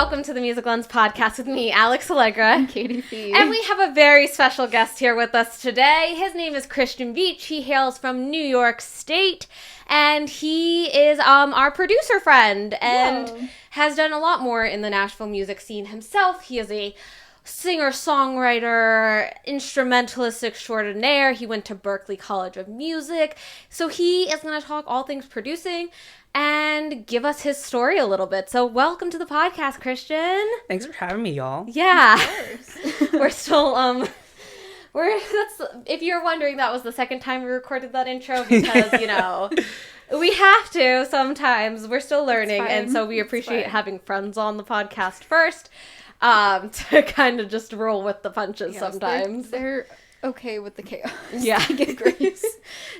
welcome to the Music Lens podcast with me, Alex Allegra. And Katie Fee. And we have a very special guest here with us today. His name is Kristian Veech. He hails from New York State, and he is our producer friend and has done a lot more in the Nashville music scene himself. He is a singer-songwriter, instrumentalist extraordinaire. He went to Berklee College of Music. So he is going to talk all things producing and give us his story a little bit. So welcome to the podcast, Kristian. Thanks for having me, y'all. Yeah. We're still, if you're wondering, that was the second time we recorded that intro because, we have to sometimes. We're still learning, and so we appreciate having friends on the podcast first to kind of just roll with the punches sometimes. They're okay with the chaos. Yeah. Get grace.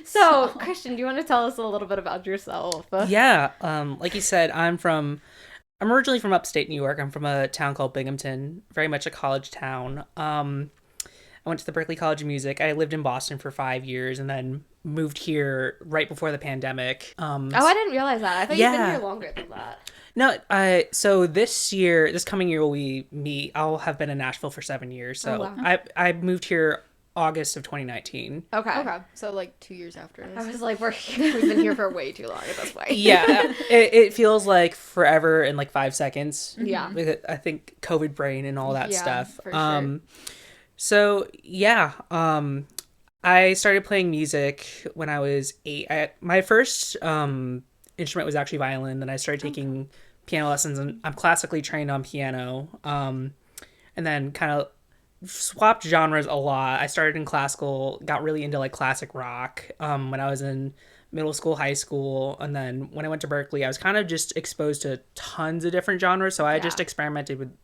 So, Kristian, do you want to tell us a little bit about yourself? Yeah. Like you said, I'm originally from upstate New York. I'm from a town called Binghamton, very much a college town. I went to the Berklee College of Music. I lived in Boston for 5 years and then moved here right before the pandemic. I didn't realize that. I thought you'd been here longer than that. No, so this coming year I'll have been in Nashville for 7 years. So I moved here August of 2019. Okay. So like 2 years after. I was like, we've been here for way too long at this point. Yeah, it feels like forever in like 5 seconds. Yeah. I think COVID brain and all that stuff. For sure. So yeah, I started playing music when I was 8. My first instrument was actually violin. Then I started taking piano lessons, and I'm classically trained on piano. And then kind of swapped genres a lot. I started in classical, got really into like classic rock when I was in middle school, high school, and then when I went to Berklee, I was kind of just exposed to tons of different genres. So I just experimented with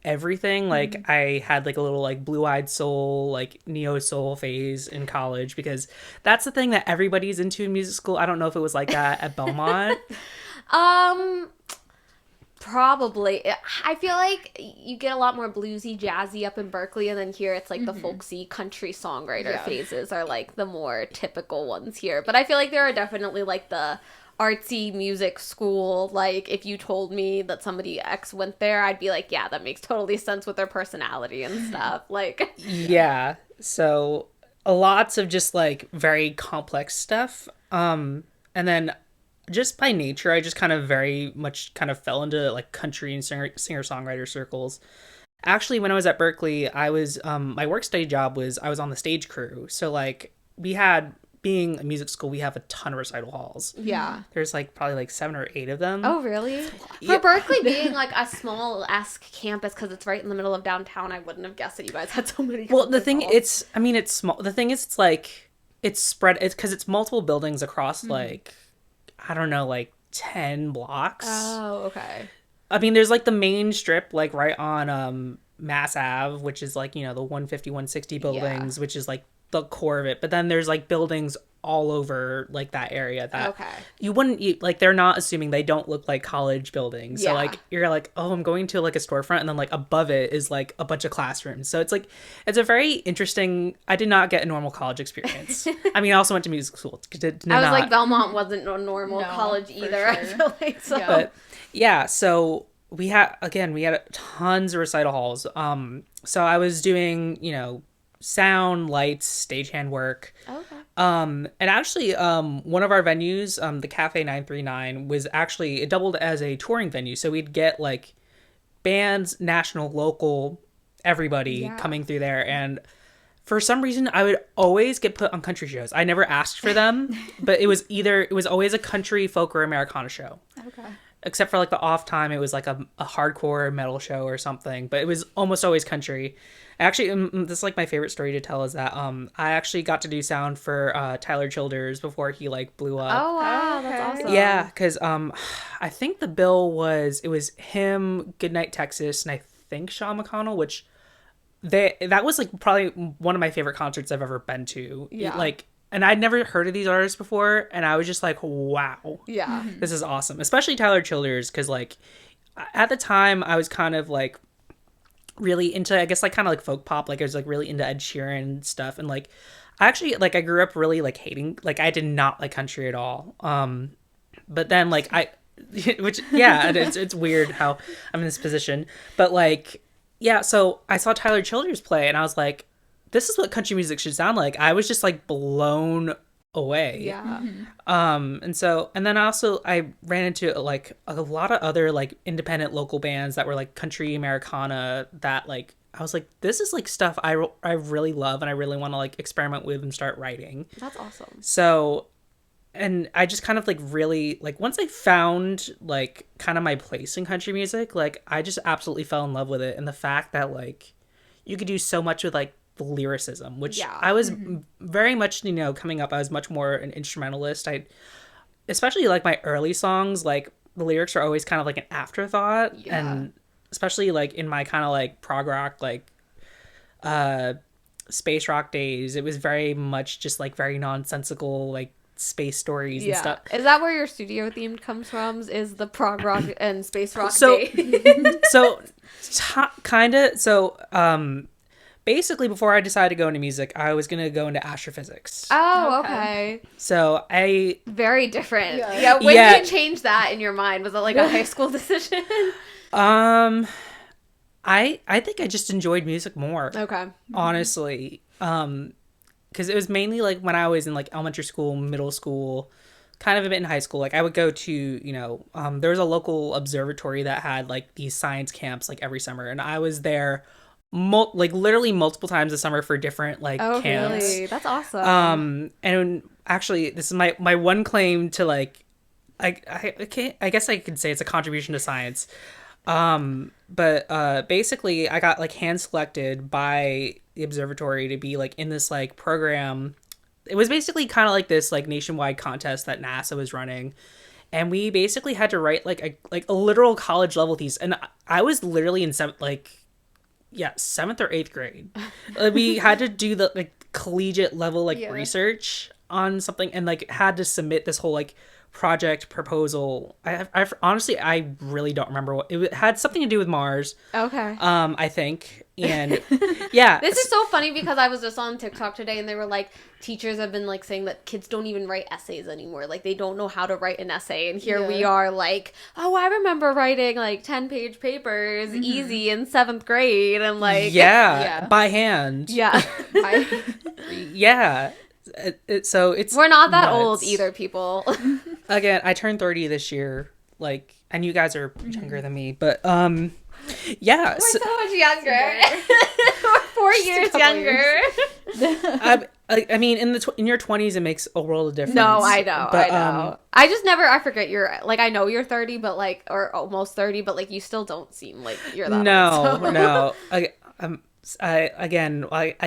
everything. Like I had like a little like blue-eyed soul, like neo soul phase in college because that's the thing that everybody's into in music school. I don't know if it was like that at Belmont. Probably. I feel like you get a lot more bluesy, jazzy up in Berklee, and then here it's like the folksy country songwriter phases are like the more typical ones here. But I feel like there are definitely like the artsy music school. Like if you told me that somebody X went there, I'd be like, yeah, that makes totally sense with their personality and stuff. Like yeah. So lots of just like very complex stuff. And then just by nature, I just kind of very much kind of fell into like country and singer-songwriter circles. Actually, when I was at Berklee, I was my work study job was I was on the stage crew. So like being a music school, we have a ton of recital halls. Yeah. There's like probably like 7 or 8 of them. Oh, really? For Berklee being like a small-esque campus because it's right in the middle of downtown, I wouldn't have guessed that you guys had so many. Well, the thing it's small. The thing is, it's like it's spread. It's because it's multiple buildings across like I don't know, like 10 blocks. Oh, okay. I mean, there's like the main strip, like right on Mass Ave, which is like, the 150, 160 buildings, which is like the core of it. But then there's like buildings all over like that area that you wouldn't like, they're not assuming they don't look like college buildings. So like you're like, oh, I'm going to like a storefront, and then like above it is like a bunch of classrooms. So it's like it's a very interesting. I did not get a normal college experience. I mean, I also went to music school. I was like, Belmont wasn't a normal college either. Sure. I feel like so. But yeah, so we had tons of recital halls. So I was doing sound, lights, stagehand work. Okay. And actually, one of our venues, the Cafe 939, it doubled as a touring venue. So we'd get like bands, national, local, everybody coming through there. And for some reason, I would always get put on country shows. I never asked for them, but it was always a country, folk, or Americana show. Okay. Except for like the off time, it was like a hardcore metal show or something, but it was almost always country. Actually, this is like my favorite story to tell is that I actually got to do sound for Tyler Childers before he like blew up. Oh wow, that's awesome. Yeah, because I think the bill was him, Goodnight Texas, and I think Sean McConnell, which that was like probably one of my favorite concerts I've ever been to. Yeah. And I'd never heard of these artists before, and I was just like, wow. Yeah. This is awesome. Especially Tyler Childers, because like at the time I was kind of like really into, I guess, like kind of like folk pop. Like I was like really into Ed Sheeran stuff, and like I actually like I grew up really like hating, like I did not like country at all. But then like which yeah, it's weird how I'm in this position, but like yeah, so I saw Tyler Childers play and I was like, this is what country music should sound like. I was just like blown away. Yeah. And then I ran into like a lot of other like independent local bands that were like country Americana that like I was like, this is like stuff I really love and I really want to like experiment with and start writing. That's awesome. So, and I just kind of like really like once I found like kind of my place in country music, like I just absolutely fell in love with it. And the fact that like you could do so much with like the lyricism, which I was very much, you know, coming up, I was much more an instrumentalist. Especially like my early songs, like the lyrics are always kind of like an afterthought. Yeah. And especially like in my kind of like prog rock, like space rock days, it was very much just like very nonsensical, like space stories and stuff. Is that where your studio theme comes from? Is the prog rock and space rock So, day? kind of. So, basically, before I decided to go into music, I was going to go into astrophysics. Oh, okay. So I... Very different. Yeah. When did you change that in your mind? Was it like a high school decision? I think I just enjoyed music more. Okay. Honestly. Because it was mainly like when I was in like elementary school, middle school, kind of a bit in high school. Like I would go to, you know, there was a local observatory that had like these science camps like every summer. And I was there like literally multiple times a summer for different like camps. Really? That's awesome. And actually this is my one claim to like, I guess I could say it's a contribution to science. But basically I got like hand selected by the observatory to be like in this like program. It was basically kind of like this like nationwide contest that NASA was running, and we basically had to write like a literal college level thesis, and I was literally in seventh or eighth grade. We had to do the like collegiate level like research on something, and like had to submit this whole like project proposal. I honestly I really don't remember what it had something to do with Mars. Okay. I think. And yeah. This is so funny because I was just on TikTok today and they were like, teachers have been like saying that kids don't even write essays anymore. Like they don't know how to write an essay. And here we are like, oh, I remember writing like 10-page papers easy in 7th grade and like by hand. Yeah. Yeah. So it's we're not that nuts. old either, people. Again, I turned 30 this year, like, and you guys are younger than me, but yeah, we're so much younger. We're 4 years younger. I mean, in your 20s, it makes a world of difference. No, I know, but, I know. I forget you're like, I know you're 30, but like, or almost 30, but like, you still don't seem like you're that old. So. No. I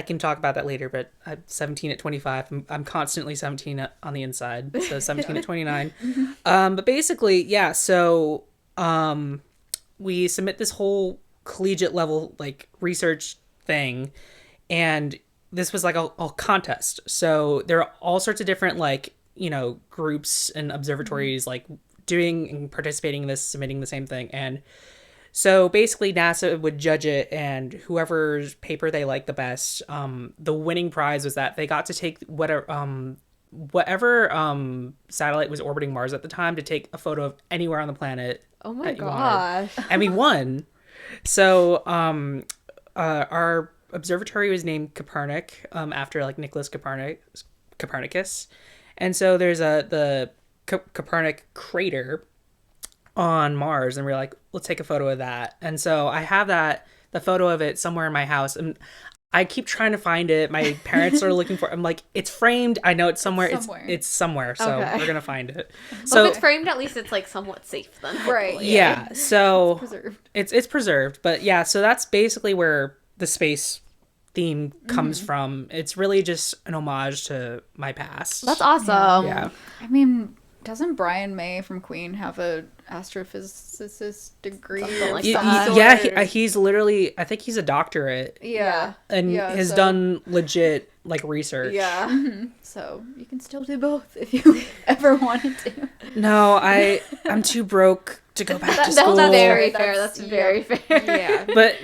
can talk about that later, but I'm 17 at 25. I'm constantly 17 on the inside, so 17 at 29. But basically, yeah. So, we submit this whole collegiate level like research thing, and this was like a contest. So there are all sorts of different like, you know, groups and observatories like doing and participating in this, submitting the same thing, and so basically NASA would judge it, and whoever's paper they liked the best, the winning prize was that they got to take whatever satellite was orbiting Mars at the time to take a photo of anywhere on the planet. Oh my gosh. And we won. So our observatory was named Copernic, after like Nicholas Copernicus. And so there's the Copernic crater on Mars, and we're like, let's take a photo of that. And so I have the photo of it somewhere in my house, and I keep trying to find it. My parents are looking for it. I'm like, it's framed. I know it's somewhere. It's somewhere. So we're gonna find it. So if it's framed, at least it's like somewhat safe then. Right. Yeah. So it's preserved. It's preserved. But yeah, so that's basically where the space theme comes from. It's really just an homage to my past. That's awesome. Yeah. I mean, doesn't Brian May from Queen have a astrophysicist degree? Something like that? Yeah, he's literally, I think he's a doctorate. Yeah. And has done legit like research. Yeah. So you can still do both if you ever wanted to. No, I'm too broke to go back to school. That's very fair. That's very fair. Yeah. But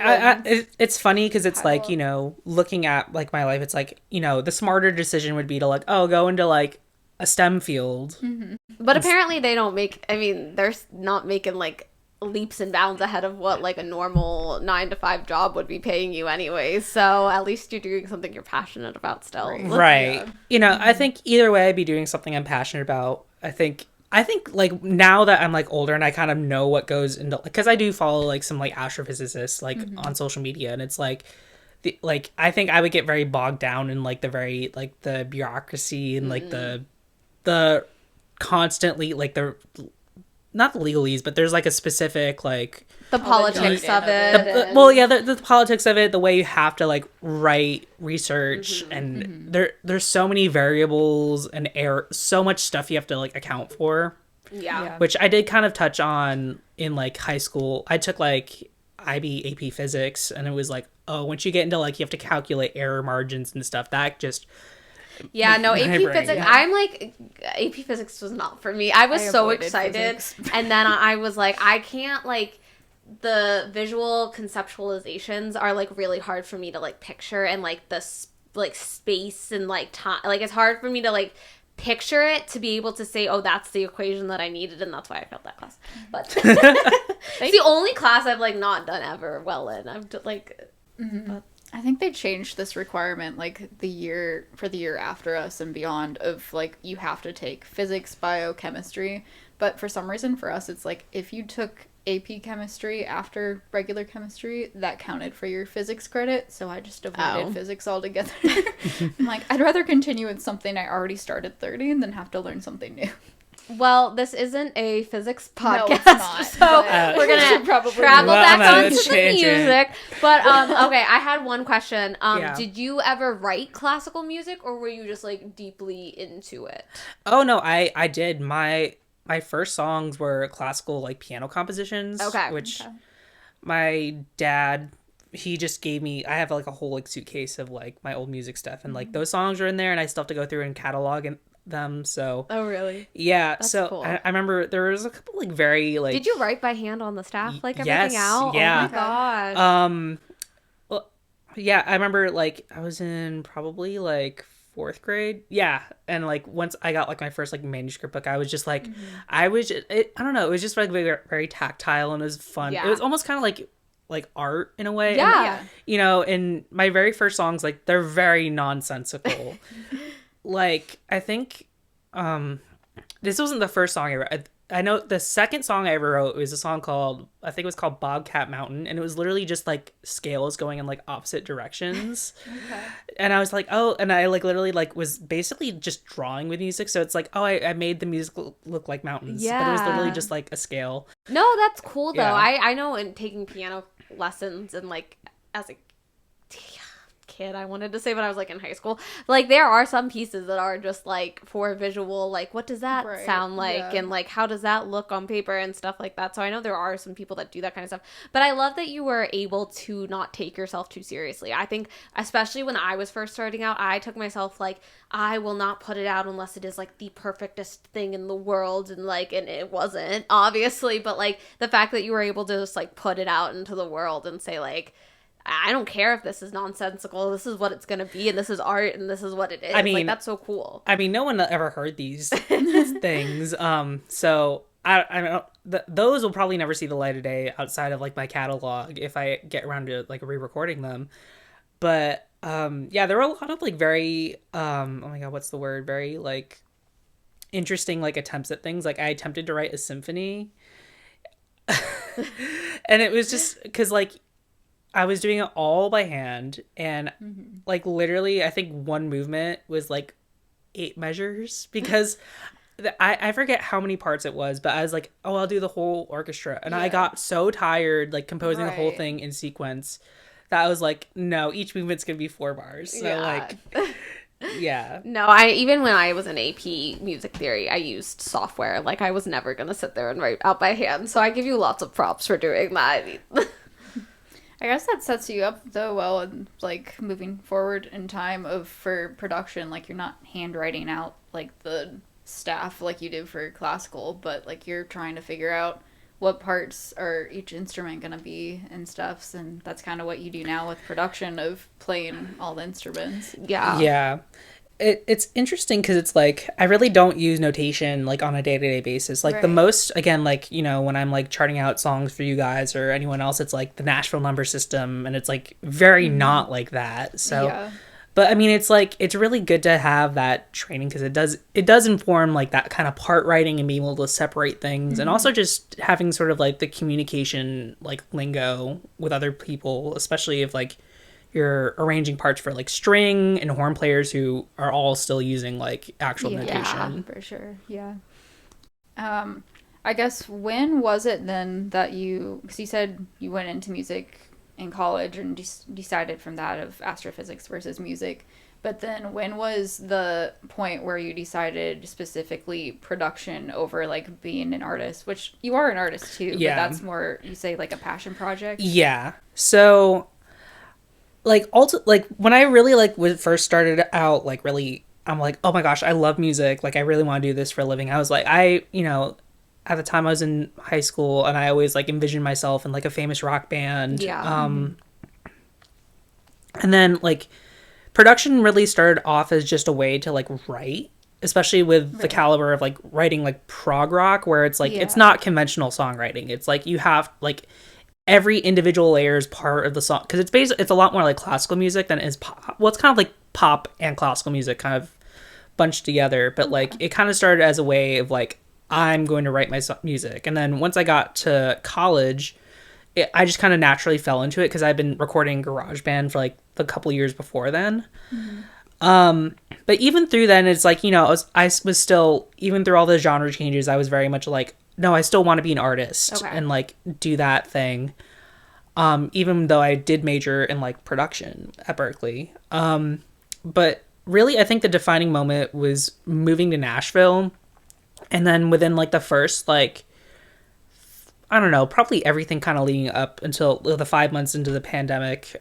it's funny because it's like, you know, looking at like my life, it's like, you know, the smarter decision would be to like, oh, go into like a STEM field. But apparently they don't make, I mean, they're not making like leaps and bounds ahead of what like a normal 9 to 5 job would be paying you anyways. So at least you're doing something you're passionate about still. Right. Yeah. I think either way I'd be doing something I'm passionate about. I think like now that I'm like older and I kind of know what goes into, because I do follow like some like astrophysicists like on social media, and it's like I think I would get very bogged down in like the very like the bureaucracy and like the constantly like the not the legalese, but there's like a specific like the politics of it. The politics of it, the way you have to like write research, and there's so many variables and so much stuff you have to like account for. Yeah. Which I did kind of touch on in like high school. I took like IB AP physics, and it was like, oh, once you get into like you have to calculate error margins and stuff, that just AP physics. Yeah. I'm like, AP physics was not for me. I was so excited, and then I was like, I can't like. The visual conceptualizations are like really hard for me to like picture, and like the like space and like time, like it's hard for me to like picture it to be able to say, oh, that's the equation that I needed, and that's why I failed that class. But it's the only class I've like not done ever well in. I've like but I think they changed this requirement like the year after us and beyond of like you have to take physics, biochemistry, but for some reason for us it's like if you took AP chemistry after regular chemistry, that counted for your physics credit, so I just avoided physics altogether. I'm like, I'd rather continue with something I already started learning than have to learn something new. Well, this isn't a physics podcast, no, it's not, so we're gonna probably travel back onto the music. But okay, I had one question. Did you ever write classical music, or were you just like deeply into it? Oh no, I did. My first songs were classical like piano compositions. Which my dad, he just gave me. I have like a whole like suitcase of like my old music stuff, and like those songs are in there, and I still have to go through and catalog them. So really? Yeah. That's so cool. I remember there was a couple like very like. Did you write by hand on the staff like everything yes, out? Yeah. Oh my gosh. Well, yeah. I remember like I was in probably like 4th grade. Yeah. And like once I got like my first like manuscript book, I was just like I don't know, it was just like very, very tactile, and it was fun. It was almost kind of like art in a way. Yeah. And, and my very first songs, like they're very nonsensical. Like I think this wasn't the first song I wrote. I know the second song I ever wrote was a song called, I think it was called Bobcat Mountain, and it was literally just like scales going in like opposite directions. And I was like, oh, and I like literally like was basically just drawing with music, so it's like, oh, I made the music look like mountains, but it was literally just like a scale. No, that's cool though. I know in taking piano lessons and like as a kid, I wanted to say, but I was like in high school, like there are some pieces that are just like for visual, like what does that sound like, and like how does that look on paper and stuff like that. So I know there are some people that do that kind of stuff, but I love that you were able to not take yourself too seriously. I think especially when I was first starting out, I took myself like, I will not put it out unless it is like the perfectest thing in the world, and it wasn't, obviously, but like the fact that you were able to just like put it out into the world and say like, I don't care if this is nonsensical. This is what it's going to be, and this is art, and this is what it is. I mean, like, that's so cool. I mean, no one ever heard these things. So I don't. Those will probably never see the light of day outside of like my catalog if I get around to like re-recording them. But yeah, there were a lot of like very oh my god, what's the word? Very like interesting like attempts at things. Like I attempted to write a symphony, and it was just because like. I was doing it all by hand, and like literally I think one movement was like 8 measures, because I forget how many parts it was, but I was like, oh, I'll do the whole orchestra, and I got so tired like composing the whole thing in sequence that I was like, no, each movement's gonna be 4 bars. So like yeah. No, even when I was in AP music theory, I used software. Like I was never gonna sit there and write out by hand, so I give you lots of props for doing that. I guess that sets you up though well, and like moving forward in time for production, like you're not handwriting out like the staff like you did for classical, but like you're trying to figure out what parts are each instrument gonna be and stuff, and that's kind of what you do now with production of playing all the instruments. Yeah. it's interesting because it's like I really don't use notation like on a day-to-day basis. Like the most, again, like, you know, when I'm like charting out songs for you guys or anyone else, it's like the Nashville number system, and it's like very not like that. So but I mean, it's like it's really good to have that training because it does inform like that kind of part writing and being able to separate things, and also just having sort of like the communication like lingo with other people, especially if like you're arranging parts for like string and horn players who are all still using like actual notation. For sure. Yeah. I guess when was it then that because you said you went into music in college and decided from that of astrophysics versus music, but then when was the point where you decided specifically production over like being an artist, which you are an artist too, but that's more, you say, like a passion project? Yeah. So like like when I really like first started out, like really I'm like, oh my gosh, I love music, like I really want to do this for a living. I was like, you know, at the time I was in high school and I always like envisioned myself in like a famous rock band. And then like production really started off as just a way to like write, especially with the caliber of like writing like prog rock, where it's like it's not conventional songwriting. It's like you have like every individual layer is part of the song, because it's a lot more like classical music than it is pop. Well, it's kind of like pop and classical music kind of bunched together, but like it kind of started as a way of like, I'm going to write my music. And then once I got to college, I just kind of naturally fell into it because I've been recording GarageBand for like the couple years before then. But even through then, it's like, you know, I was still, even through all the genre changes, I was very much like, no, I still want to be an artist and like do that thing. Even though I did major in like production at Berkeley. But really, I think the defining moment was moving to Nashville. And then within like the first, like, I don't know, probably everything kind of leading up until the 5 months into the pandemic,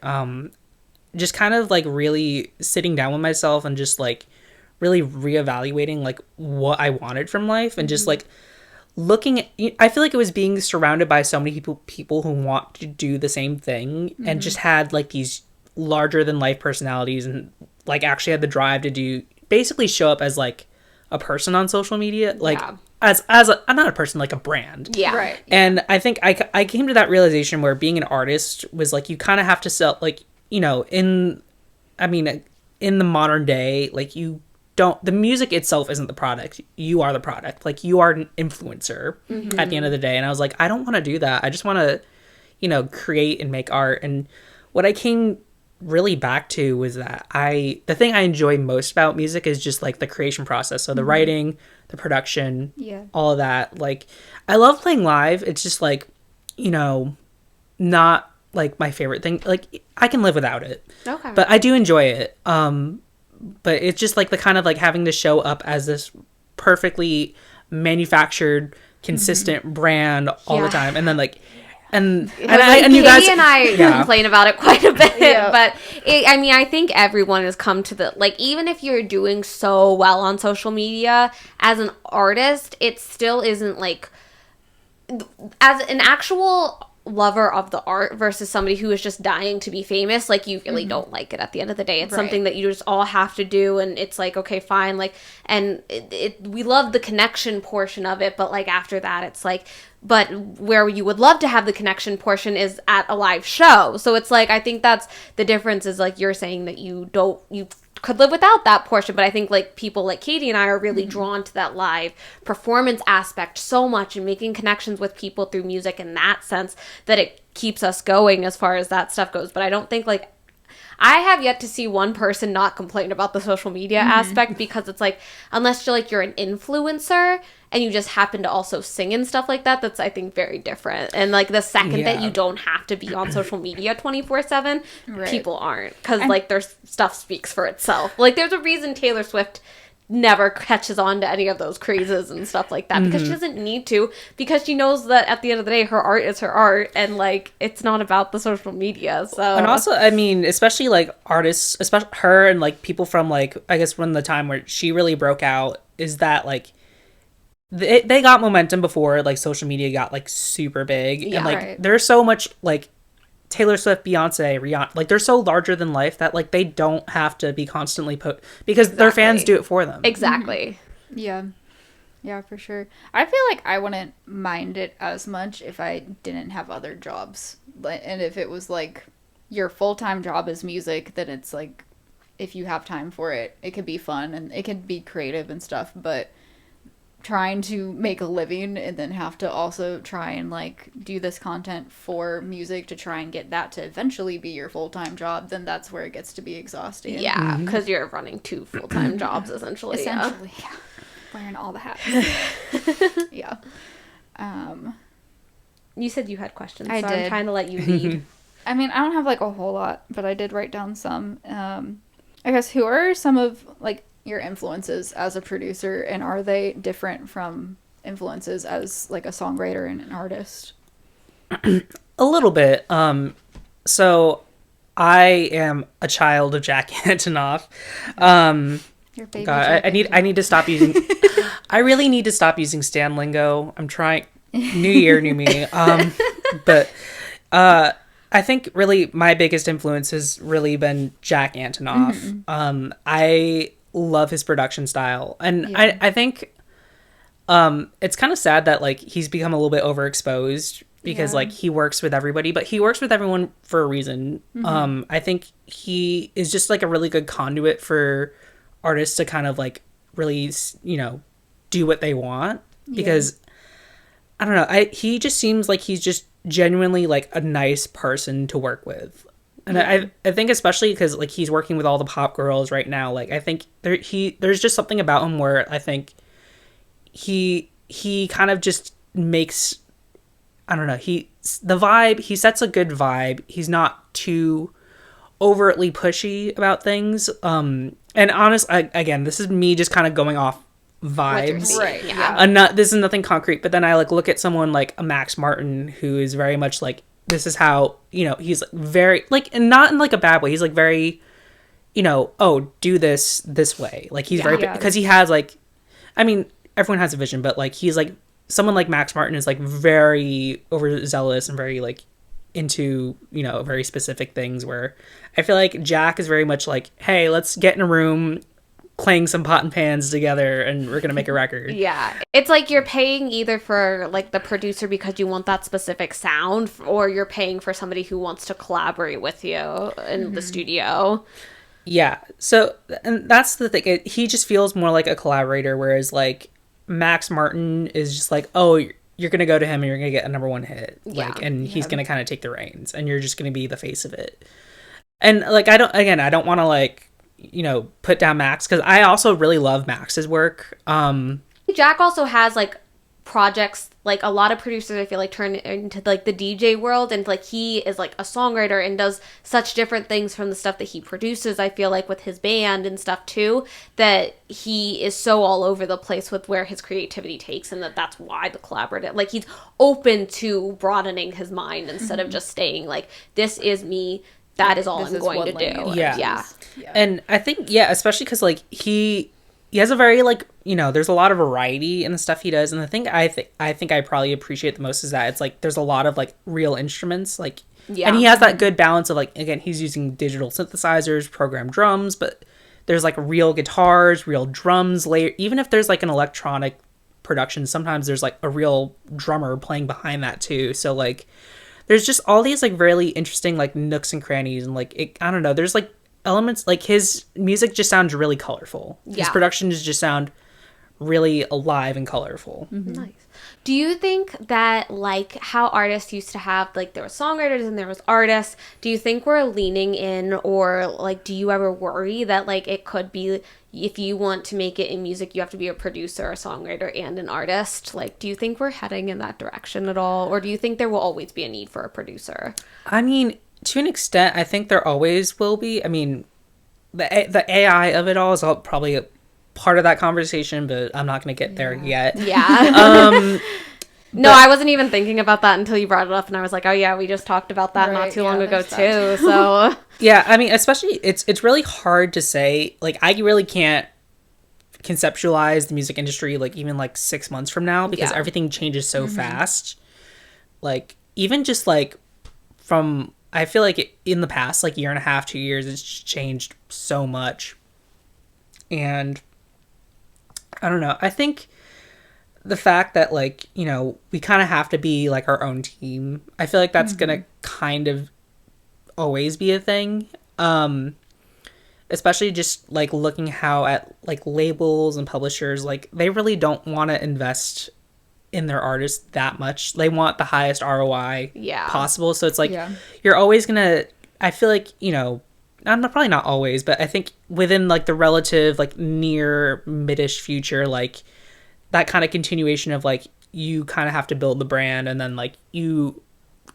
just kind of like really sitting down with myself and just like really reevaluating like what I wanted from life, and just like looking at, I feel like it was being surrounded by so many people who want to do the same thing and just had like these larger than life personalities, and like actually had the drive to basically show up as like a person on social media, like as not a person, like a brand. And I think I came to that realization where being an artist was like, you kind of have to sell, like, you know, in the modern day, like the music itself isn't the product, you are the product, like you are an influencer at the end of the day. And I was like, I don't want to do that. I just want to, you know, create and make art. And what I came really back to was that the thing I enjoy most about music is just like the creation process. So the writing, the production, all of that. Like I love playing live. It's just like, you know, not like my favorite thing. Like I can live without it. Okay. But I do enjoy it. But it's just like the kind of like having to show up as this perfectly manufactured, consistent brand all the time. And then like, and you guys and I complain about it quite a bit, but I think everyone has come to the, like, even if you're doing so well on social media as an artist, it still isn't like, as an actual lover of the art versus somebody who is just dying to be famous, like you really don't like it at the end of the day. It's something that you just all have to do, and it's like, okay, fine, like, and we love the connection portion of it, but like after that it's like, but where you would love to have the connection portion is at a live show. So it's like, I think that's the difference, is like you're saying that you could live without that portion, but I think like people like Katie and I are really drawn to that live performance aspect so much, and making connections with people through music in that sense, that it keeps us going as far as that stuff goes. But I don't think, like, I have yet to see one person not complain about the social media aspect, because it's like, unless you're an influencer and you just happen to also sing and stuff like that, that's, I think, very different. And like the second that you don't have to be on social media 24/7, people aren't, because like their stuff speaks for itself. Like there's a reason Taylor Swift never catches on to any of those crazes and stuff like that, because she doesn't need to, because she knows that at the end of the day her art is her art, and like it's not about the social media. So, and also, I mean, especially like artists, especially her and like people from like, I guess when the time where she really broke out, is that like they got momentum before like social media got like super big, and like there's so much like Taylor Swift, Beyonce, Rihanna, like they're so larger than life that like they don't have to be constantly because their fans do it for them. Exactly. Yeah, for sure. I feel like I wouldn't mind it as much if I didn't have other jobs. And if it was like your full-time job is music, then it's like if you have time for it, it could be fun and it can be creative and stuff. But trying to make a living and then have to also try and like do this content for music to try and get that to eventually be your full-time job, then that's where it gets to be exhausting. Yeah, because you're running 2 full-time jobs essentially. Yeah. Wearing all the hats. Yeah. You said you had questions, I so did. I'm trying to let you lead. I mean, I don't have like a whole lot, but I did write down some. I guess, who are some of like your influences as a producer, and are they different from influences as like a songwriter and an artist? A little bit. So I am a child of Jack Antonoff. Your baby God, I need to stop using. I really need to stop using Stan lingo. I'm trying. New year, new me. But I think really my biggest influence has really been Jack Antonoff. Mm-hmm. I love his production style, and I think it's kind of sad that like he's become a little bit overexposed because like he works with everybody, but he works with everyone for a reason. Mm-hmm. I think he is just like a really good conduit for artists to kind of like really, you know, do what they want, because I don't know, he just seems like he's just genuinely like a nice person to work with. And I think especially because like he's working with all the pop girls right now, like I think there's just something about him where I think he kind of just makes, I don't know, he sets a good vibe. He's not too overtly pushy about things. And honestly, again, this is me just kind of going off vibes. Right. Yeah. This is nothing concrete, but then I like look at someone like a Max Martin who is very much like, this is how, you know, he's like very like, and not in like a bad way. He's like very, you know, oh, do this way. Like he's because he has like, I mean, everyone has a vision, but like he's like someone like Max Martin is like very overzealous and very like into, you know, very specific things, where I feel like Jack is very much like, hey, let's get in a room, clang some pot and pans together, and we're gonna make a record. Yeah, it's like you're paying either for like the producer because you want that specific sound, or you're paying for somebody who wants to collaborate with you in the studio. Yeah, so and that's the thing, he just feels more like a collaborator, whereas like Max Martin is just like, oh, you're gonna go to him and you're gonna get a #1 hit, like, and he's gonna kind of take the reins, and you're just gonna be the face of it. And like I don't want to like, you know, put down Max, because I also really love Max's work. Jack also has like projects, like a lot of producers I feel like turn into like the DJ world, and like he is like a songwriter and does such different things from the stuff that he produces. I feel like with his band and stuff too, that he is so all over the place with where his creativity takes, and that's why the collaborative, like he's open to broadening his mind instead of just staying like, this is me, that is all I'm going to do. Yeah. And I think, especially because like he has a very like, you know, there's a lot of variety in the stuff he does, and the thing I think I probably appreciate the most is that it's like there's a lot of like real instruments, like, and he has that good balance of like, again, he's using digital synthesizers, programmed drums, but there's like real guitars, real drums, even if there's like an electronic production, sometimes there's like a real drummer playing behind that too. So like there's just all these like really interesting like nooks and crannies, and like I don't know, there's like elements, like his music just sounds really colorful. His productions just sound really alive and colorful. Nice. Do you think that like how artists used to have, like there were songwriters and there was artists, do you think we're leaning in, or like do you ever worry that like it could be, if you want to make it in music you have to be a producer, a songwriter, and an artist? Like do you think we're heading in that direction at all, or do you think there will always be a need for a producer? I mean, to an extent, I think there always will be. I mean, the AI of it all is probably a part of that conversation, but I'm not going to get there yet. Yeah. No, I wasn't even thinking about that until you brought it up, and I was like, oh yeah, we just talked about that not too long ago too. So yeah, I mean, especially it's really hard to say. Like, I really can't conceptualize the music industry like even like 6 months from now, because everything changes so fast. Like even just like from I feel like in the past like year and a half, 2 years, it's changed so much. And I don't know. I think the fact that like, you know, we kind of have to be like our own team. I feel like that's gonna kind of always be a thing. Especially just like looking how at like labels and publishers, like they really don't want to invest in their artists that much. They want the highest ROI possible. So it's like you're always gonna, I feel like, you know, I'm probably not always, but I think within like the relative like near midish future, like that kind of continuation of like you kind of have to build the brand and then like you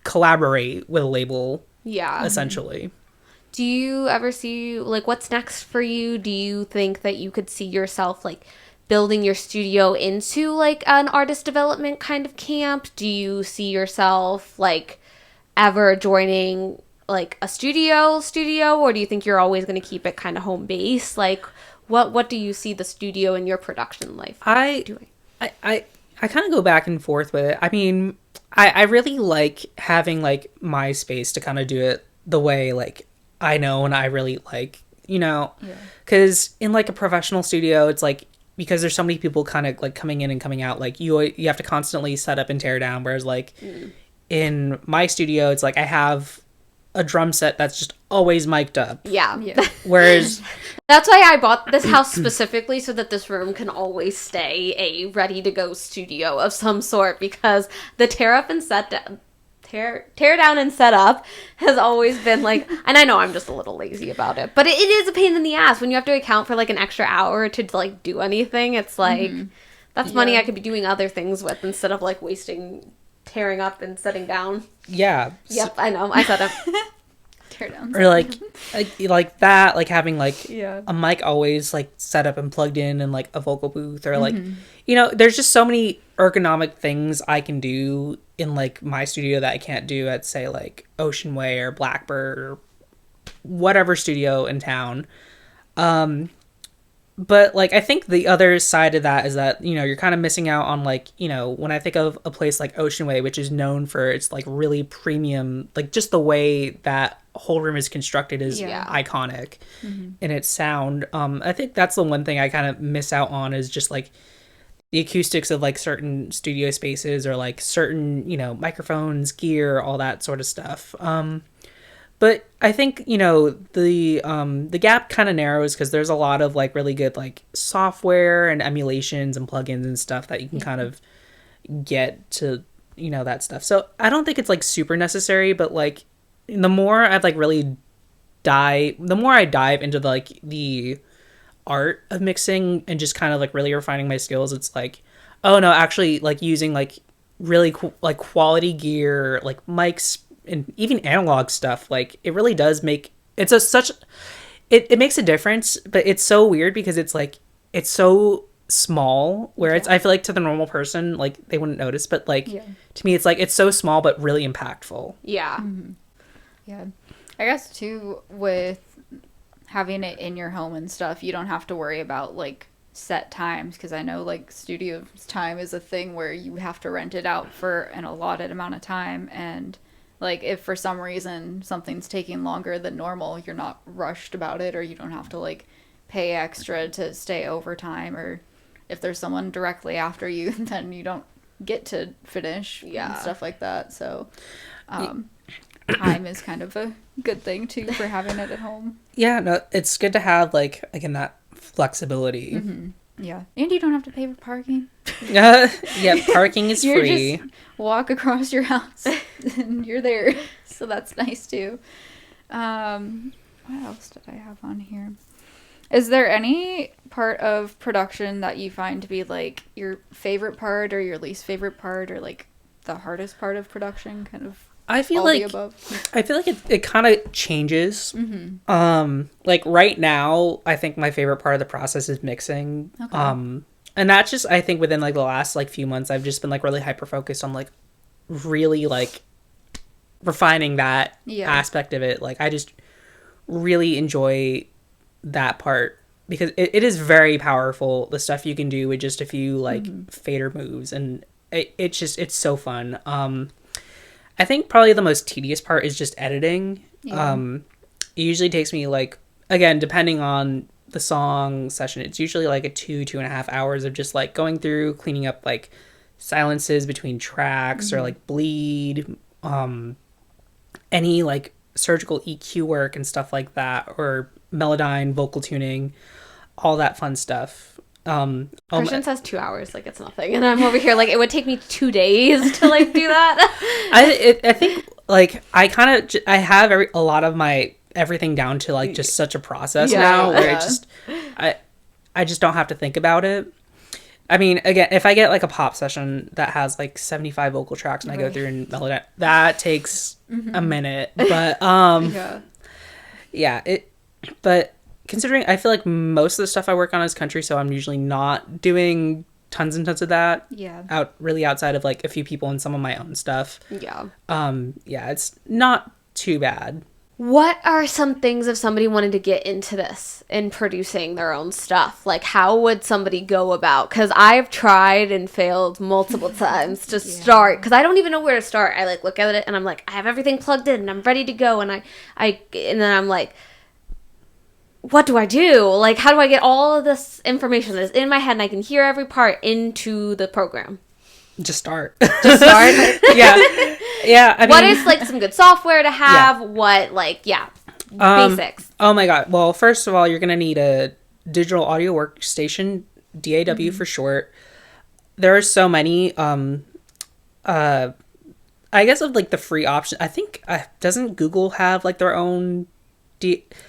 collaborate with a label essentially. Do you ever see, like, what's next for you? Do you think that you could see yourself, like, building your studio into, like, an artist development kind of camp? Do you see yourself, like, ever joining, like, a studio, or do you think you're always going to keep it kind of home base? Like, what do you see the studio in your production life doing? I kind of go back and forth with it. I mean, I really like having, like, my space to kind of do it the way, like, I know and I really like, you know, because in like a professional studio, it's like, because there's so many people kind of like coming in and coming out, like you have to constantly set up and tear down. Whereas like in my studio, it's like I have a drum set that's just always mic'd up. Yeah. Whereas that's why I bought this house specifically, so that this room can always stay a ready to go studio of some sort, because the tear down and set up has always been like, and I know I'm just a little lazy about it, but it is a pain in the ass when you have to account for like an extra hour to like do anything. It's like that's money I could be doing other things with instead of like wasting tearing up and setting down. Yeah. Yep, I know. I set up. Tear down. Or like that, like having like a mic always like set up and plugged in and like a vocal booth, or like, you know, there's just so many ergonomic things I can do in like my studio that I can't do at say like Ocean Way or Blackbird or whatever studio in town. But like I think the other side of that is that, you know, you're kind of missing out on like, you know, when I think of a place like Ocean Way, which is known for its like really premium, like just the way that whole room is constructed is iconic in its sound. I think that's the one thing I kind of miss out on, is just like the acoustics of like certain studio spaces, or like certain, you know, microphones, gear, all that sort of stuff. But I think, you know, the gap kind of narrows because there's a lot of like really good like software and emulations and plugins and stuff that you can kind of get to, you know, that stuff. So I don't think it's like super necessary, but like the more I dive into the art of mixing and just kind of like really refining my skills, it's like, oh no, actually like using like really like quality gear, like mics and even analog stuff, like it really does make it makes a difference. But it's so weird because it's like it's so small, where it's, I feel like to the normal person like they wouldn't notice, but like to me it's like it's so small but really impactful. Yeah. Yeah, I guess too, with having it in your home and stuff, you don't have to worry about like set times, because I know like studio time is a thing where you have to rent it out for an allotted amount of time, and like if for some reason something's taking longer than normal, you're not rushed about it, or you don't have to like pay extra to stay overtime, or if there's someone directly after you, then you don't get to finish and stuff like that. So time is kind of a good thing too for having it at home. Yeah, no, it's good to have like again that flexibility. Yeah, and you don't have to pay for parking. Yeah, parking is free. Just walk across your house and you're there, so that's nice too. What else did I have on here? Is there any part of production that you find to be like your favorite part or your least favorite part, or like the hardest part of production? Kind of. I feel like it kind of changes. Like right now, I think my favorite part of the process is mixing. Okay. And that's just, I think within like the last like few months, I've just been like really hyper focused on like really like refining that aspect of it. Like I just really enjoy that part because it is very powerful, the stuff you can do with just a few like fader moves, and it's so fun. I think probably the most tedious part is just editing. Yeah. It usually takes me like, again, depending on the song session, it's usually like a 2.5 hours of just like going through, cleaning up like silences between tracks or like bleed, any like surgical EQ work and stuff like that, or melodyne, vocal tuning, all that fun stuff. Christian says 2 hours like it's nothing, and I'm over here like it would take me 2 days to like do that. I think like I have a lot of my everything down to like just such a process now where I just don't have to think about it. I mean, again, if I get like a pop session that has like 75 vocal tracks and I go through and melody, that takes a minute. But but considering I feel like most of the stuff I work on is country, so I'm usually not doing tons and tons of that. Yeah. Outside of like a few people and some of my own stuff. Yeah. It's not too bad. What are some things if somebody wanted to get into this in producing their own stuff? Like, how would somebody go about? Because I've tried and failed multiple times to start. Because I don't even know where to start. I like look at it and I'm like, I have everything plugged in and I'm ready to go. And and then I'm like, what do I do? Like, how do I get all of this information that is in my head and I can hear every part into the program? Just start. Just start? Yeah. Yeah. I mean, what is, like, some good software to have? Yeah. What, like, basics. Oh, my God. Well, first of all, you're going to need a digital audio workstation, DAW for short. There are so many, I guess of, like, the free option. I think, doesn't Google have, like, their own...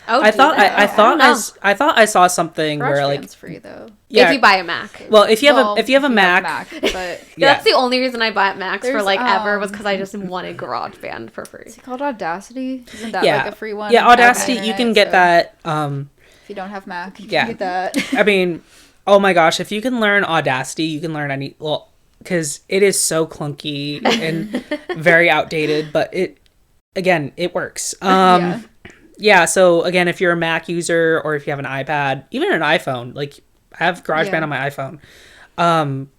I thought I saw something where like free though. Yeah, if you buy a Mac. Well, if you have a Mac, but that's the only reason I bought Macs for like ever was because I just wanted GarageBand for free. Is it called Audacity? Isn't that like a free one? Yeah, Audacity. You can get that. If you don't have Mac, you can get that. I mean, oh my gosh, if you can learn Audacity, you can learn any. Well, because it is so clunky and very outdated, but it works. Yeah, so again, if you're a Mac user or if you have an iPad, even an iPhone, like I have GarageBand on my iPhone.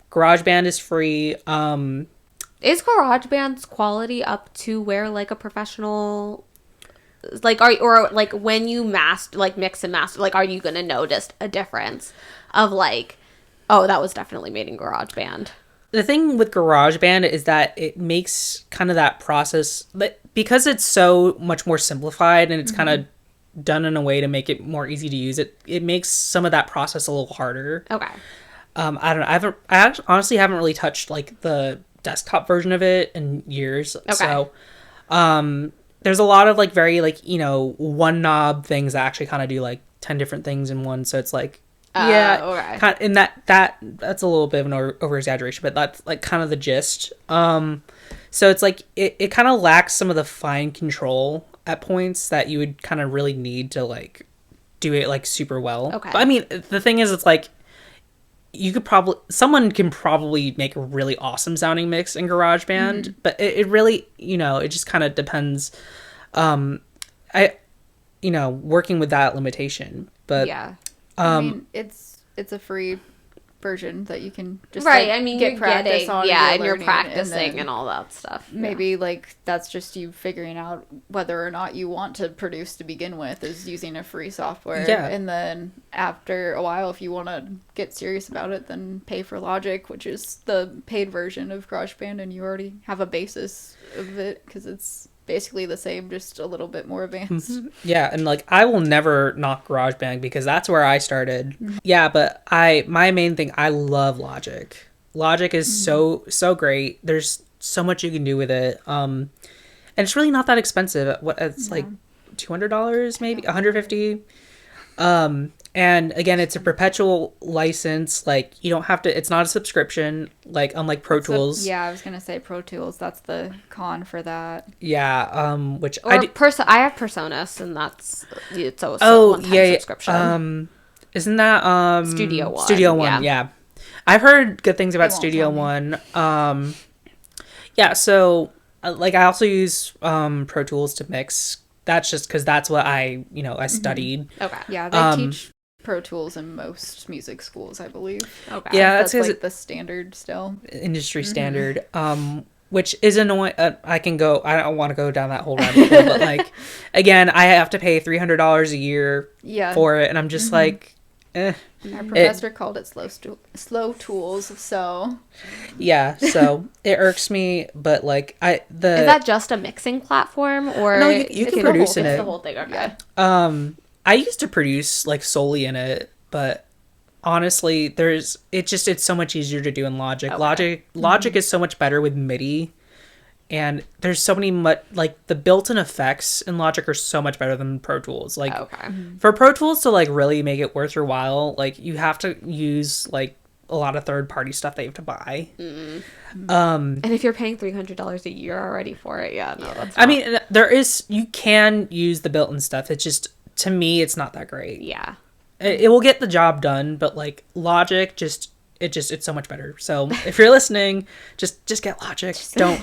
GarageBand is free. Is GarageBand's quality up to where like a professional, like or like when you mix and master, like are you gonna notice a difference of like, oh, that was definitely made in GarageBand? The thing with GarageBand is that it makes kind of that process, because it's so much more simplified and it's kind of done in a way to make it more easy to use. It makes some of that process a little harder. Okay. I don't know. I honestly haven't really touched like the desktop version of it in years. Okay. So, there's a lot of like very like, one knob things that actually kind of do like 10 different things in one. So it's like, okay. Kind of, and that's a little bit of an over exaggeration, but that's like kind of the gist. So it's like it kind of lacks some of the fine control at points that you would kind of really need to like do it like super well. Okay. But I mean, the thing is, it's like someone can probably make a really awesome sounding mix in GarageBand, but it really, it just kind of depends. Working with that limitation, but yeah. I mean, it's a free version that you can just get practice on. Yeah, and you're practicing and all that stuff. Maybe like that's just you figuring out whether or not you want to produce to begin with is using a free software. Yeah. And then after a while, if you want to get serious about it, then pay for Logic, which is the paid version of GarageBand, and you already have a basis of it because it's basically the same, just a little bit more advanced. Yeah, and like I will never knock GarageBand because that's where I started. Yeah, but my main thing, I love Logic. Logic is so great. There's so much you can do with it. And it's really not that expensive. It's like $200 maybe, $150. And again, it's a perpetual license. Like you don't have to. It's not a subscription. Like unlike Pro Tools. I was gonna say Pro Tools. That's the con for that. Yeah. Which I have Personas, and it's also one-time subscription. Isn't that Studio One? Studio One. Yeah. I've heard good things about Studio One. Yeah. So like I also use Pro Tools to mix. That's just because that's what I studied. Okay. Yeah, they teach Pro Tools in most music schools, I believe. Okay. Yeah, that's like the standard still. Industry standard. which is annoying. I don't want to go down that whole rabbit hole, but like, again, I have to pay $300 a year for it, and I'm just like, eh. Our professor called it slow tools, so yeah, so it irks me, but like is that just a mixing platform, or no, you can produce in it. It's the whole thing. Okay. I used to produce like solely in it, but honestly, it's so much easier to do in Logic. Okay. Logic is so much better with MIDI, and there's so many like the built-in effects in Logic are so much better than Pro Tools. Like for Pro Tools to like really make it worth your while, like you have to use like a lot of third-party stuff that you have to buy. And if you're paying $300 a year already for it, that's not... I mean, you can use the built-in stuff. It's just, to me, it's not that great. Yeah. It will get the job done, but like Logic it's so much better. So if you're listening, just get Logic. Don't.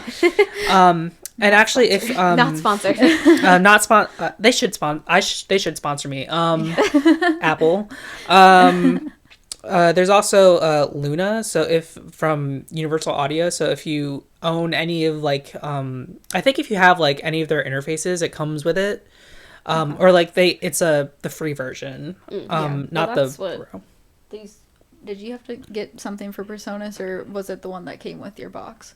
And actually, if not sponsored, they should they should sponsor me. Apple. There's also Luna. So if from Universal Audio. So if you own any of like I think if you have like any of their interfaces, it comes with it. Or like it's the free version. Not the Pro. Did you have to get something for Personas, or was it the one that came with your box?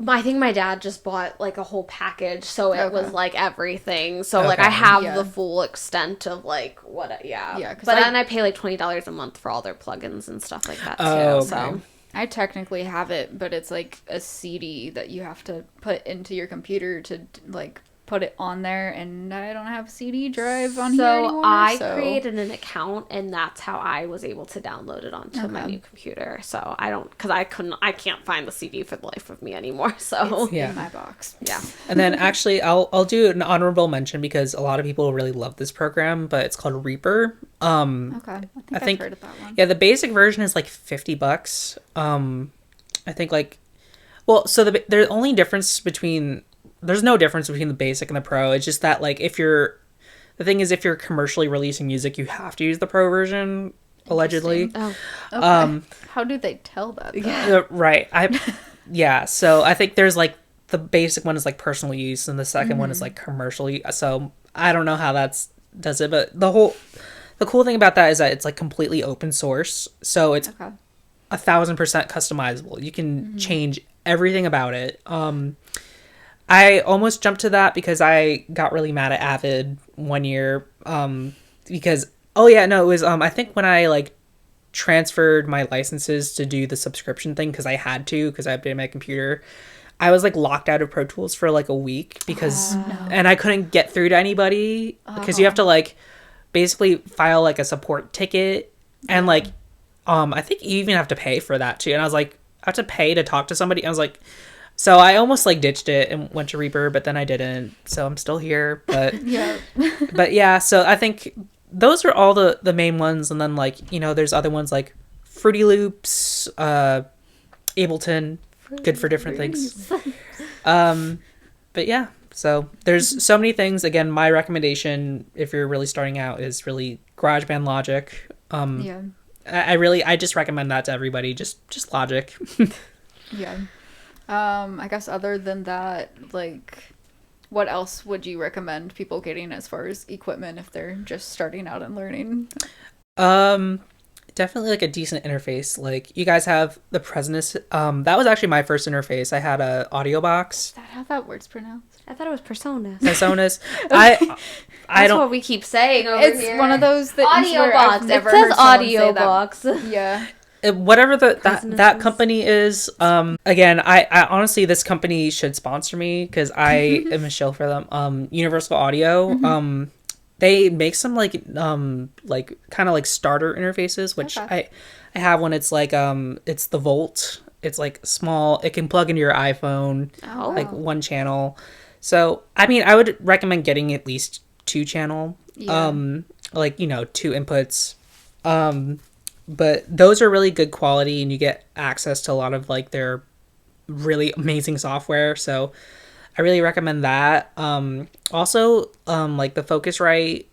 I think my dad just bought like a whole package, so it was like everything. So like I have the full extent of like what. But then I pay like $20 a month for all their plugins and stuff like that too. Okay. So I technically have it, but it's like a CD that you have to put into your computer to like put it on there, and I don't have a CD drive on here anymore. I created an account, and that's how I was able to download it onto my new computer. So I can't find the CD for the life of me anymore. So it's in my box. Yeah. And then actually I'll do an honorable mention because a lot of people really love this program, but it's called Reaper. I think I've heard of that one. Yeah, the basic version is like $50. I think like, well, so the only difference there's no difference between the basic and the pro. It's just that like if you're commercially releasing music, you have to use the pro version, allegedly. Oh, okay. How do they tell that though? Yeah. Right. So I think there's like the basic one is like personal use, and the second one is like commercially. So I don't know how does it, but the cool thing about that is that it's like completely open source. So it's 1,000% customizable. You can change everything about it. I almost jumped to that because I got really mad at Avid one year because it was I think when I like transferred my licenses to do the subscription thing because I had to because I updated my computer, I was like locked out of Pro Tools for like a week because and I couldn't get through to anybody because you have to like basically file like a support ticket and like I think you even have to pay for that too, and I was like I have to pay to talk to somebody. I was like, so I almost like ditched it and went to Reaper, but then I didn't. So I'm still here. But but yeah. So I think those are all the main ones, and then like there's other ones like Fruity Loops, Ableton, good for different things. But yeah. So there's so many things. Again, my recommendation if you're really starting out is really GarageBand, Logic. I just recommend that to everybody. Just Logic. Yeah. I guess other than that, like, what else would you recommend people getting as far as equipment if they're just starting out and learning? Definitely like a decent interface. Like you guys have the Presonus. That was actually my first interface. I had a audio box. Is that how that word's pronounced? I thought it was Personas. Personas. That's what we keep saying over here. It's one of those things audio box. It says audio box. Yeah. Whatever that company is, again, I honestly, this company should sponsor me because I am a shill for them. Universal Audio, they make some like kind of like starter interfaces, which I have one. It's like it's the Volt. It's like small. It can plug into your iPhone, like one channel. So I mean, I would recommend getting at least 2-channel, like 2 inputs. But those are really good quality, and you get access to a lot of like their really amazing software. So I really recommend that. Also, like the Focusrite,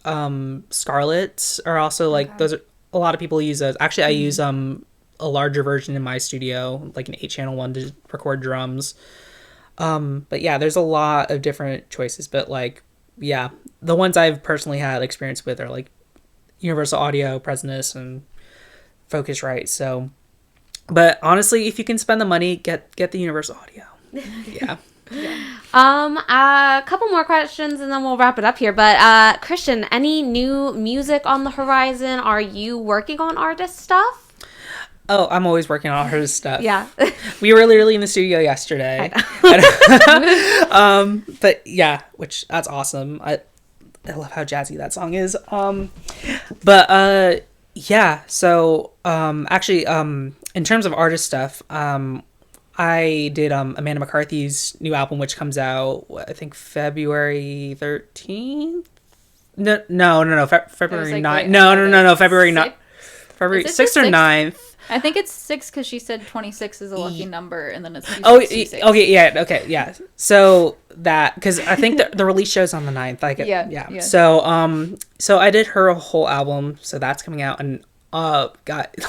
Scarlett are also like those. A lot of people use those. Actually, I use a larger version in my studio, like an 8-channel one to record drums. But yeah, there's a lot of different choices, but like, yeah, the ones I've personally had experience with are like Universal Audio, Presonus, and Focusrite. So, but honestly, if you can spend the money, get the Universal Audio. Yeah. A couple more questions and then we'll wrap it up here. But Kristian, any new music on the horizon? Are you working on artist stuff? Oh, I'm always working on artist stuff. Yeah. We were literally in the studio yesterday. But yeah, which that's awesome. I love how jazzy that song is. But yeah, so actually in terms of artist stuff, I did Amanda McCarthy's new album, which comes out I think February 13th. No, February 9th. No, February 6th or 9th. I think it's 6 because she said 26 is a lucky number, and then it's 26. Okay, yeah. So that, because I think the release show's on the 9th. Yeah. So I did her whole album, so that's coming out, and got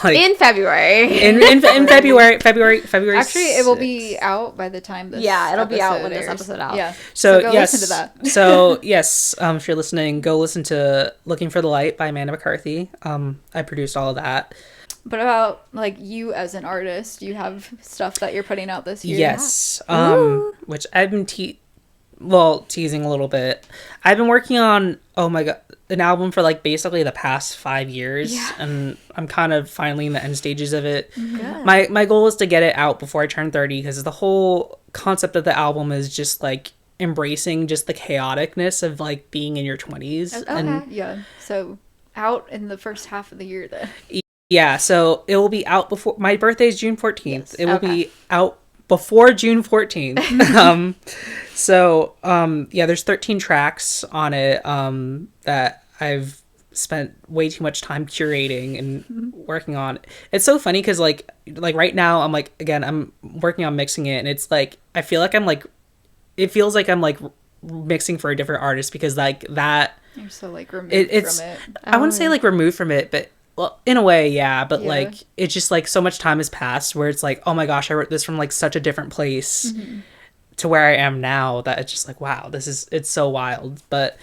like in February. in February. Actually, it will be out by the time this. Yeah, it'll be out when this episode out. Yeah. So go yes, listen to that. So yes, if you're listening, go listen to "Looking for the Light" by Amanda McCarthy. I produced all of that. But about like you as an artist, you have stuff that you're putting out this year. Yes, which I've been teasing a little bit. I've been working on an album for like basically the past 5 years, and I'm kind of finally in the end stages of it. Good. My goal is to get it out before I turn 30, because the whole concept of the album is just like embracing just the chaoticness of like being in your 20s. Okay. And yeah, so out in the first half of the year then. Yeah, so it will be out before my birthday is June 14th. Yes. It will be out before June 14th. Yeah, there's 13 tracks on it that I've spent way too much time curating and working on. It's so funny because like right now I'm working on mixing it, and it's like I feel like it feels like I'm like mixing for a different artist, because like that you're so like removed from it. I wouldn't say like removed from it, but well, in a way, yeah, but like it's just like so much time has passed where it's like, oh my gosh, I wrote this from like such a different place to where I am now, that it's just like, wow, it's so wild. But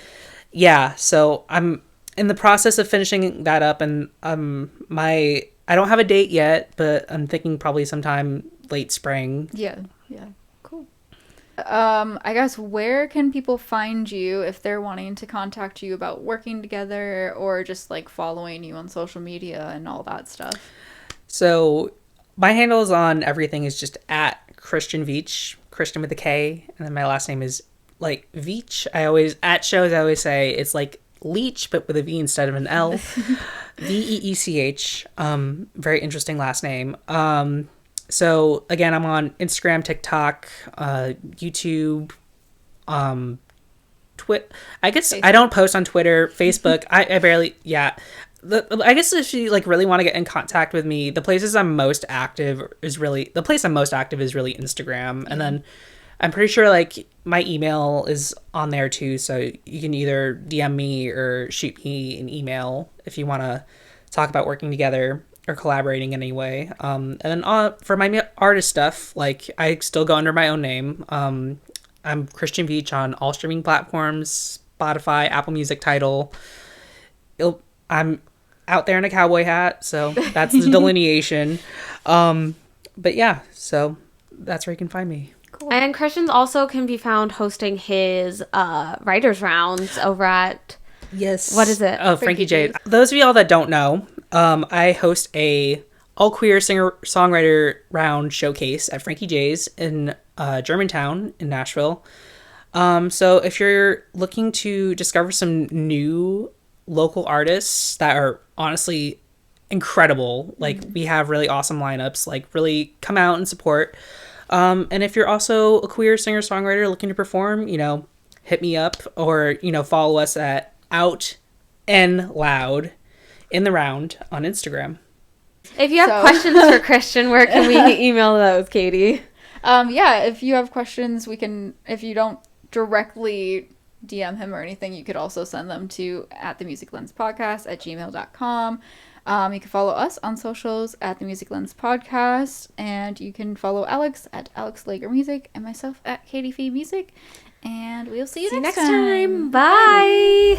yeah, so I'm in the process of finishing that up, and I don't have a date yet, but I'm thinking probably sometime late spring. Yeah, cool. I guess where can people find you if they're wanting to contact you about working together, or just like following you on social media and all that stuff? So my handles on everything is just at Kristian Veech, Kristian with a K, and then my last name is like Veech. At shows I always say it's like Leech but with a V instead of an L. Veech. Very interesting last name. So again, I'm on Instagram, TikTok, YouTube, I guess Facebook. I don't post on Twitter, Facebook. I barely, yeah. I guess if you like really want to get in contact with me, the place I'm most active is really Instagram. And then I'm pretty sure like my email is on there too. So you can either DM me or shoot me an email if you want to talk about working together or collaborating in any way. And then for my artist stuff, like I still go under my own name. I'm Kristian Veech on all streaming platforms, Spotify, Apple Music, Tidal. I'm out there in a cowboy hat, so that's the delineation. But yeah, so that's where you can find me. Cool. And Kristian also can be found hosting his writers rounds over at what is it? Oh, Frankie Jade. Those of y'all that don't know, I host a all queer singer-songwriter round showcase at Frankie J's in Germantown in Nashville. So if you're looking to discover some new local artists that are honestly incredible, like we have really awesome lineups, like really come out and support. And if you're also a queer singer-songwriter looking to perform, hit me up, or, follow us at Out and Loud in the Round on Instagram. If you have questions for Kristian, where can we email those, Katie? If you have questions, if you don't directly DM him or anything, you could also send them to @themusiclenspodcast@gmail.com. You can follow us on socials at the Music Lens Podcast, and you can follow Alex at Alex Lager Music and myself at Katie Fee Music. And we'll see you next time. Bye.